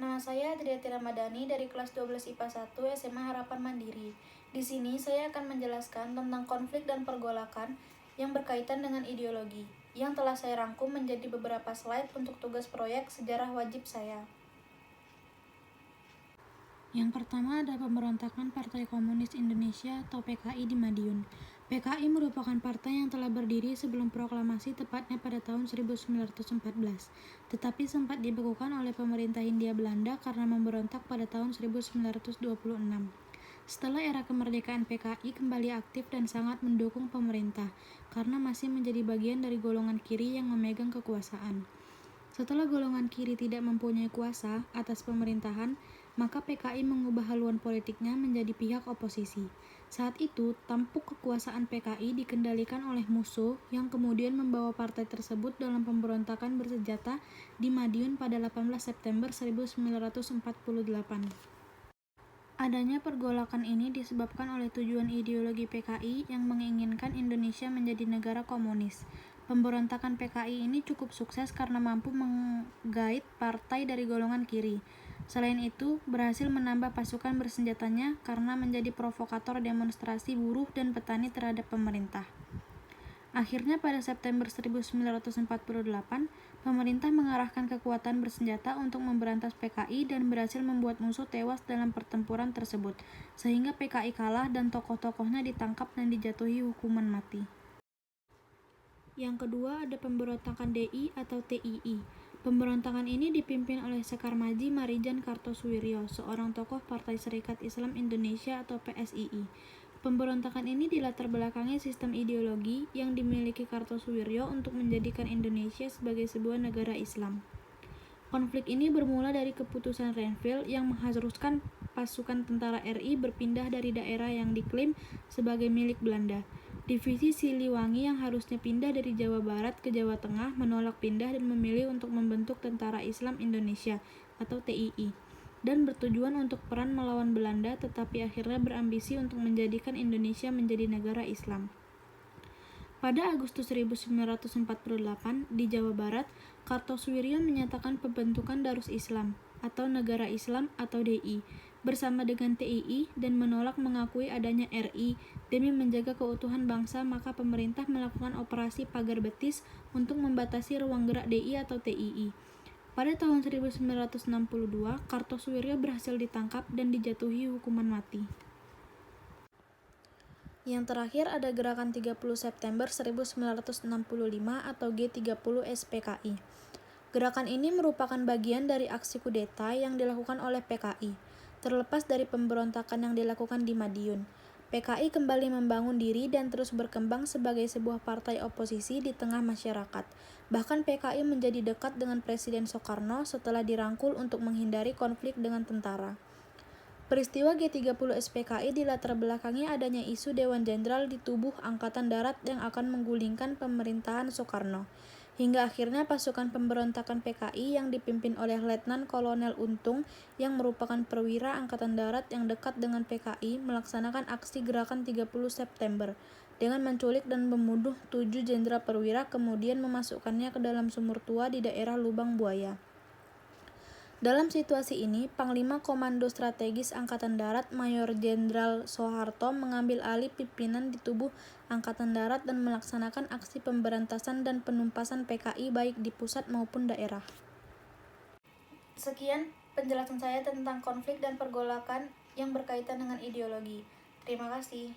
Nama saya Triati Ramadhani dari kelas 12 IPA 1 SMA Harapan Mandiri. Di sini saya akan menjelaskan tentang konflik dan pergolakan yang berkaitan dengan ideologi, yang telah saya rangkum menjadi beberapa slide untuk tugas proyek sejarah wajib saya. Yang pertama ada pemberontakan Partai Komunis Indonesia atau PKI di Madiun. PKI merupakan partai yang telah berdiri sebelum proklamasi tepatnya pada tahun 1914, tetapi sempat dibekukan oleh pemerintah Hindia Belanda karena memberontak pada tahun 1926. Setelah era kemerdekaan, PKI kembali aktif dan sangat mendukung pemerintah karena masih menjadi bagian dari golongan kiri yang memegang kekuasaan. Setelah golongan kiri tidak mempunyai kuasa atas pemerintahan, maka PKI mengubah haluan politiknya menjadi pihak oposisi. Saat itu, tampuk kekuasaan PKI dikendalikan oleh musuh yang kemudian membawa partai tersebut dalam pemberontakan bersenjata di Madiun pada 18 September 1948. Adanya pergolakan ini disebabkan oleh tujuan ideologi PKI yang menginginkan Indonesia menjadi negara komunis. Pemberontakan PKI ini cukup sukses karena mampu menggait partai dari golongan kiri. Selain itu, berhasil menambah pasukan bersenjatanya karena menjadi provokator demonstrasi buruh dan petani terhadap pemerintah. Akhirnya pada September 1948, pemerintah mengarahkan kekuatan bersenjata untuk memberantas PKI dan berhasil membuat musuh tewas dalam pertempuran tersebut, sehingga PKI kalah dan tokoh-tokohnya ditangkap dan dijatuhi hukuman mati. Yang kedua ada pemberontakan DI atau TII. Pemberontakan ini dipimpin oleh Sekar Maji Marijan Kartosuwiryo, seorang tokoh Partai Serikat Islam Indonesia atau PSII. Pemberontakan ini dilatar belakangi sistem ideologi yang dimiliki Kartosuwiryo untuk menjadikan Indonesia sebagai sebuah negara Islam. Konflik ini bermula dari keputusan Renville yang mengharuskan pasukan tentara RI berpindah dari daerah yang diklaim sebagai milik Belanda. Divisi Siliwangi yang harusnya pindah dari Jawa Barat ke Jawa Tengah menolak pindah dan memilih untuk membentuk Tentara Islam Indonesia atau TII dan bertujuan untuk peran melawan Belanda, tetapi akhirnya berambisi untuk menjadikan Indonesia menjadi negara Islam. Pada Agustus 1948 di Jawa Barat, Kartosuwiryo menyatakan pembentukan Darus Islam atau Negara Islam atau DI bersama dengan TII dan menolak mengakui adanya RI demi menjaga keutuhan bangsa. Maka pemerintah melakukan operasi pagar betis untuk membatasi ruang gerak DI atau TII. Pada tahun 1962, Kartosuwiryo berhasil ditangkap dan dijatuhi hukuman mati. Yang terakhir ada Gerakan 30 September 1965 atau G30 SPKI. Gerakan ini merupakan bagian dari aksi kudeta yang dilakukan oleh PKI. Terlepas dari pemberontakan yang dilakukan di Madiun, PKI kembali membangun diri dan terus berkembang sebagai sebuah partai oposisi di tengah masyarakat. Bahkan PKI menjadi dekat dengan Presiden Soekarno setelah dirangkul untuk menghindari konflik dengan tentara. Peristiwa G30 SPKI dilatar belakangi adanya isu Dewan Jenderal di tubuh Angkatan Darat yang akan menggulingkan pemerintahan Soekarno. Hingga akhirnya pasukan pemberontakan PKI yang dipimpin oleh Letnan Kolonel Untung yang merupakan perwira Angkatan Darat yang dekat dengan PKI melaksanakan aksi Gerakan 30 September dengan menculik dan membunuh 7 jenderal perwira kemudian memasukkannya ke dalam sumur tua di daerah Lubang Buaya. Dalam situasi ini, Panglima Komando Strategis Angkatan Darat Mayor Jenderal Soeharto mengambil alih pimpinan di tubuh Angkatan Darat dan melaksanakan aksi pemberantasan dan penumpasan PKI baik di pusat maupun daerah. Sekian penjelasan saya tentang konflik dan pergolakan yang berkaitan dengan ideologi. Terima kasih.